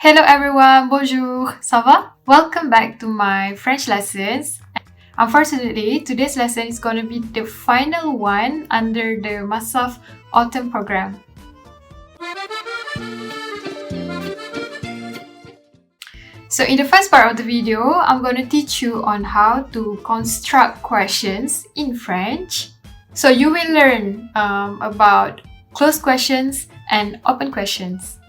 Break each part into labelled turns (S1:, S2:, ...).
S1: Hello everyone, bonjour, ça va? Welcome back to my French lessons. Unfortunately, today's lesson is going to be the final one under the Masaf Autumn program. So in the first part of the video, I'm going to teach you on how to construct questions in French. So you will learn about closed questions and open questions.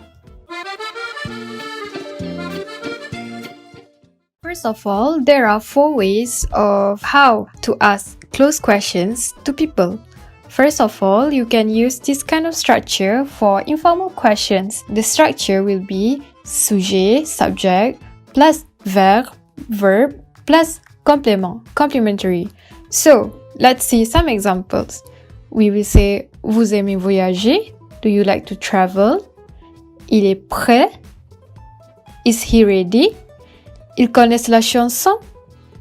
S1: First of all, there are 4 ways of how to ask closed questions to people. First of all, you can use this kind of structure for informal questions. The structure will be sujet, subject, plus verb, plus complementary. So, let's see some examples. We will say, vous aimez voyager? Do you like to travel? Il est prêt? Is he ready? Ils connaissent la chanson?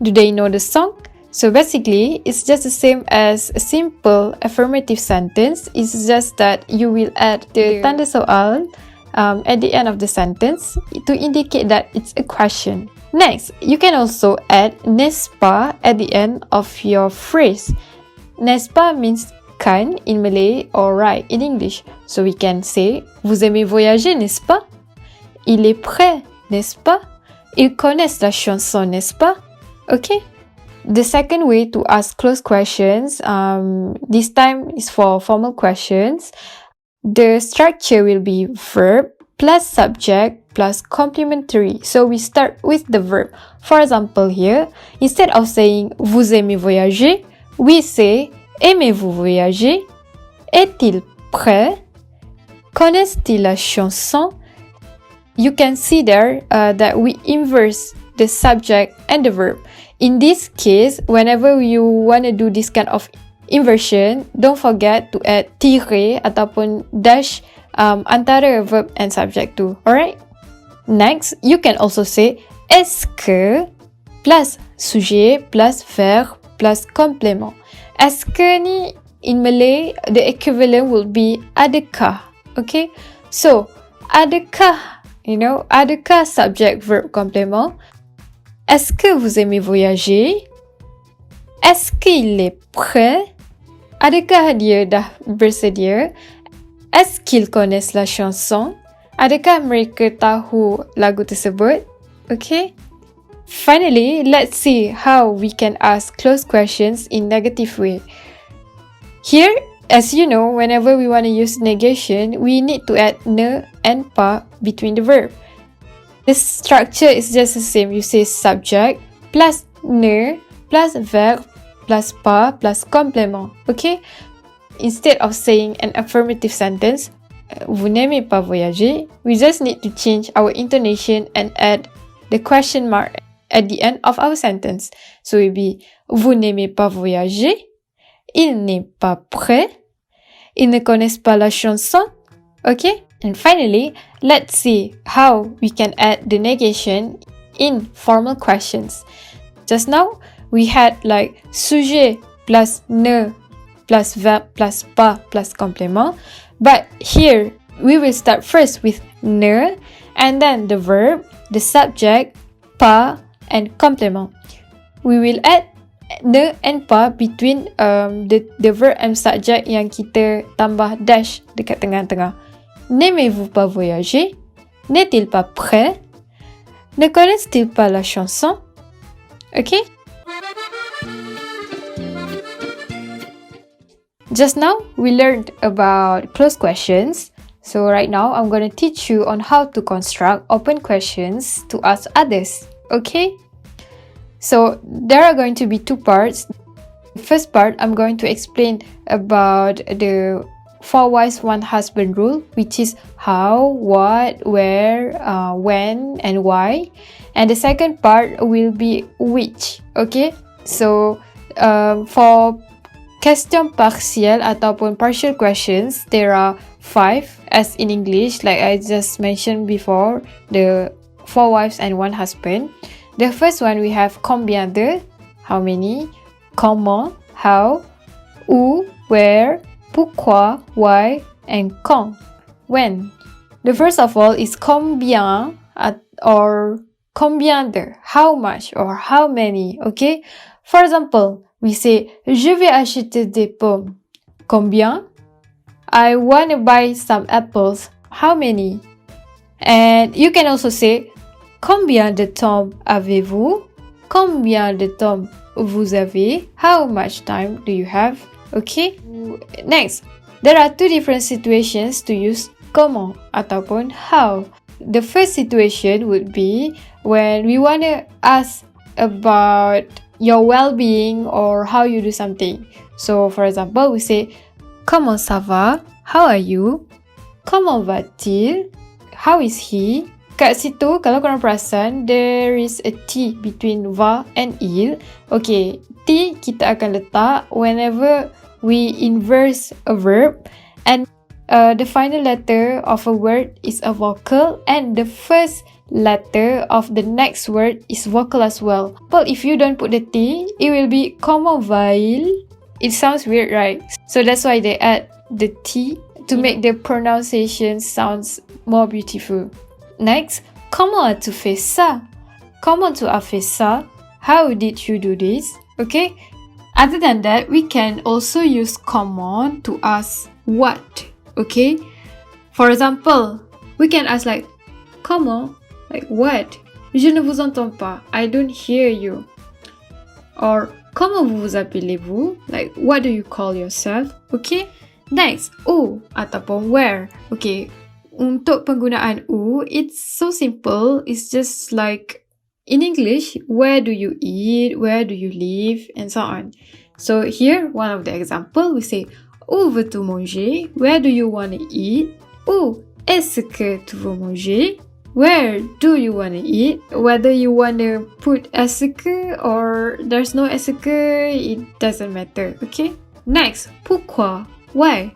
S1: Do they know the song? So basically, it's just the same as a simple affirmative sentence. It's just that you will add the tanda soal at the end of the sentence to indicate that it's a question. Next, you can also add n'est-ce pas at the end of your phrase. N'est-ce pas means kan in Malay or right in English. So we can say, vous aimez voyager, n'est-ce pas? Il est prêt, n'est-ce pas? Ils connaissent la chanson, n'est-ce pas? Okay. The second way to ask closed questions, this time is for formal questions. The structure will be verb plus subject plus complementary. So we start with the verb. For example here, instead of saying vous aimez voyager, we say aimez-vous voyager? Est-il prêt? Connaissent-ils la chanson? You can see there that we inverse the subject and the verb. In this case, whenever you want to do this kind of inversion, don't forget to add tiret ataupun dash antara verb and subject too. Alright? Next, you can also say est-ce que plus sujet plus verb plus complément. Est-ce que ni in Malay, the equivalent will be adakah. Okay? So, adakah, adakah subject verb complément. Est-ce que vous aimez voyager? Est-ce qu'il est prêt? Adakah dia dah bersedia? Est-ce qu'ils connaissent la chanson? Adakah mereka tahu lagu tersebut? Okay? Finally, let's see how we can ask closed questions in negative way. Here, as you know, whenever we want to use negation, we need to add ne and pas between the verb. The structure is just the same. You say subject plus ne plus verb plus pas plus complément. Okay? Instead of saying an affirmative sentence, vous n'aimez pas voyager, we just need to change our intonation and add the question mark at the end of our sentence. So it will be vous n'aimez pas voyager, il n'est pas prêt, ils ne connaissent pas la chanson. Okay? And finally, let's see how we can add the negation in formal questions. Just now, we had like sujet plus ne plus verb plus pas plus complément. But here, we will start first with ne and then the verb, the subject, pas and complément. We will add ne and pas between the verb and subject yang kita tambah dash dekat tengah-tengah. N'aimez-vous pas voyager? N'est-il pas prêt? Ne connaissent-ils pas la chanson? Okay? Just now, we learned about closed questions. So right now, I'm going to teach you on how to construct open questions to ask others. Okay? So there are going to be 2 parts. The first part, I'm going to explain about the 4 wives, 1 husband rule, which is how, what, where, when, and why. And the second part will be which. Okay? So, for question partial ataupun partial questions, there are 5 as in English, like I just mentioned before, the 4 wives and 1 husband. The first one, we have combien de, how many, comment, how, où, where, pourquoi, why, and quand, when. The first of all is combien or combien de, how much or how many, okay? For example, we say, je vais acheter des pommes. Combien? I want to buy some apples. How many? And you can also say, combien de tomes avez-vous? Combien de tomes vous avez? How much time do you have? Okay? Next, there are two different situations to use comment ataupun how. The first situation would be when we want to ask about your well-being or how you do something. So, for example, we say, comment ça va? How are you? Comment va-t-il? How is he? Kat situ, kalau korang perasan, there is a T between va and il. Okay, T kita akan letak whenever we inverse a verb, and the final letter of a word is a vocal, and the first letter of the next word is vocal as well. But if you don't put the T, it will be comment va-il. It sounds weird, right? So that's why they add the T to make the pronunciation sounds more beautiful. Next, comment as-tu fait ça? Comment tu as fait ça? How did you do this? Okay? Other than that, we can also use comment to ask what. Okay? For example, we can ask like, comment? Like what? Je ne vous entends pas. I don't hear you. Or, comment vous appelez-vous? Like, what do you call yourself? Okay? Next, où ataupun where. Okay, untuk penggunaan où, it's so simple. It's just like in English, where do you eat, where do you live, and so on. So here, one of the example, we say, où veux-tu manger? Where do you want to eat? Où est-ce que tu veux manger? Where do you want to eat? Whether you want to put est-ce que or there's no est-ce que, it doesn't matter, okay? Next, pourquoi? Why?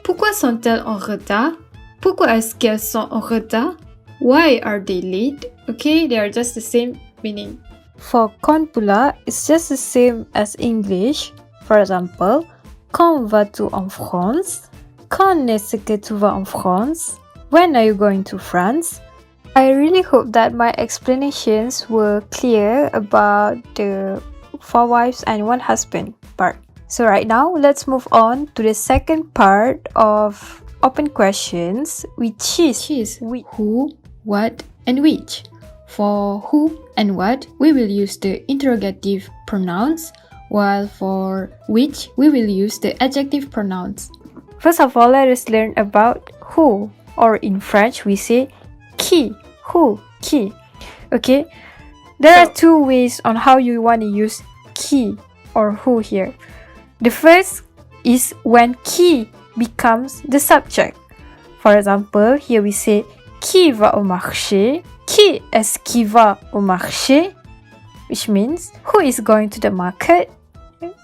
S1: Pourquoi sont-elles en retard? Pourquoi est-ce qu'elles sont en retard? Why are they late? Okay, they are just the same meaning. For quand pula, it's just the same as English. For example, quand vas-tu en France? Quand est-ce que tu vas en France? When are you going to France? I really hope that my explanations were clear about the 4 wives and 1 husband part. So right now, let's move on to the second part of open questions, which is who, what, and which. For who and what, we will use the interrogative pronouns, while for which, we will use the adjective pronouns. First of all, let us learn about who, or in French, we say qui. Who, qui. Okay, there are 2 ways on how you want to use qui or who here. The first is when qui becomes the subject. For example, here we say qui va au marché? Qui est-ce qui va au marché? Which means who is going to the market?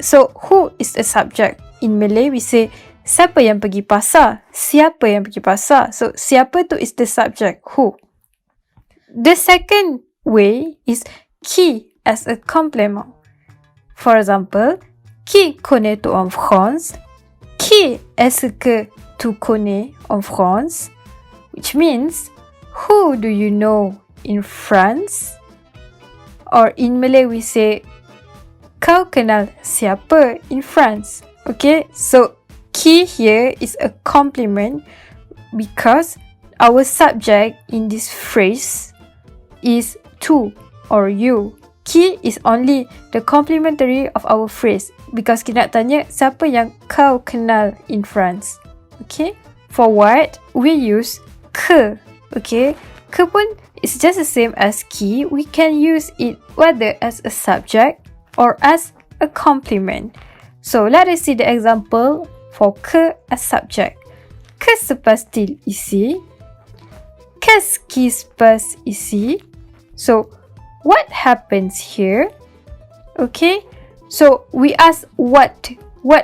S1: So who is the subject? In Malay, we say siapa yang pergi pasar? Siapa yang pergi pasar? So siapa tu is the subject, who. The second way is qui as a complement. For example, qui connais-tu en France? Qui est-ce que tu connais en France? Which means, who do you know in France? Or in Malay we say, kau kenal siapa in France? Okay, so qui here is a complement because our subject in this phrase is tu or you. Qui is only the complementary of our phrase because kita nak tanya siapa yang kau kenal in France. Okay? For what, we use que. Okay? Que pun is just the same as qui. We can use it whether as a subject or as a complement. So, let us see the example for que as subject. Que se passe-t-il ici? Qu'est-ce qui se passe ici? So, what happens here? Okay, so we ask what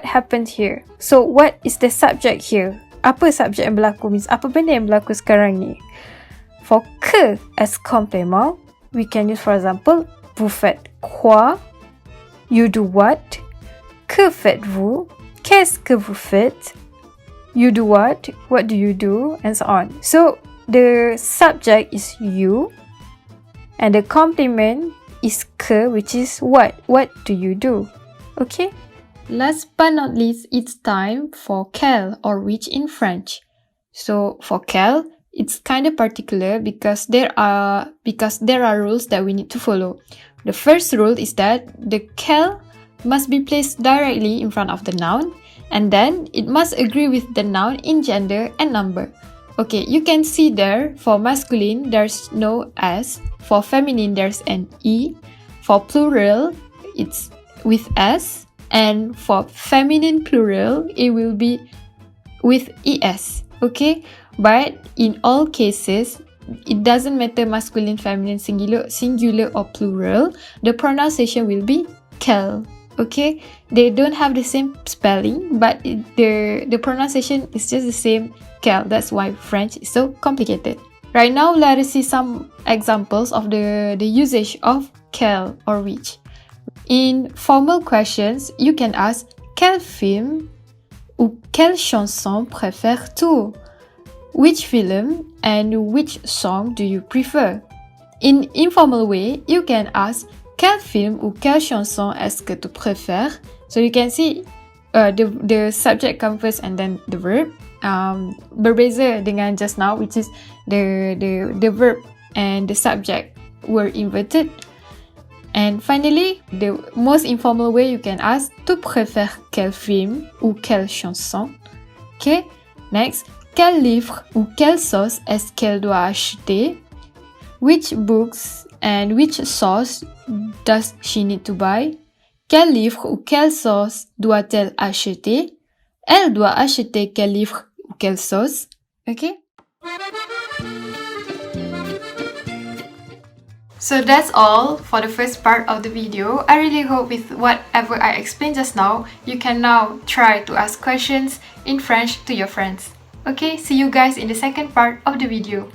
S1: happened here. So, what is the subject here? Apa subjek yang berlaku? Means apa benda yang berlaku sekarang ni? For que as complement, we can use, for example, vous faites quoi? You do what? Que faites-vous? Qu'est-ce que vous faites? You do what? What do you do? And so on. So, the subject is you, and the complement is que, which is what. What do you do? Okay? Last but not least, it's time for quel or which in French. So for quel, it's kind of particular because there are rules that we need to follow. The first rule is that the quel must be placed directly in front of the noun, and then it must agree with the noun in gender and number. Okay, you can see there, for masculine, there's no S. For feminine, there's an E. For plural, it's with S. And for feminine plural, it will be with ES. Okay? But in all cases, it doesn't matter masculine, feminine, singular or plural. The pronunciation will be quel. Okay? They don't have the same spelling, but the pronunciation is just the same, quel. That's why French is so complicated. Right now, let us see some examples of the usage of quel or which. In formal questions, you can ask quel film ou quelle chanson préfères-tu? Which film and which song do you prefer? In informal way, you can ask quel film ou quelle chanson est-ce que tu préfères? So you can see the subject comes first and then the verb. Berbeza dengan just now, which is the verb and the subject were inverted. And finally, the most informal way you can ask, tu préfères quel film ou quelle chanson? Okay, next, quel livre ou quelle sauce est-ce qu'elle doit acheter? Which books and which sauce does she need to buy? Quel livre ou quelle sauce doit-elle acheter? Elle doit acheter quel livre ou quelle sauce? Okay? So that's all for the first part of the video. I really hope with whatever I explained just now, you can now try to ask questions in French to your friends. Okay, see you guys in the second part of the video.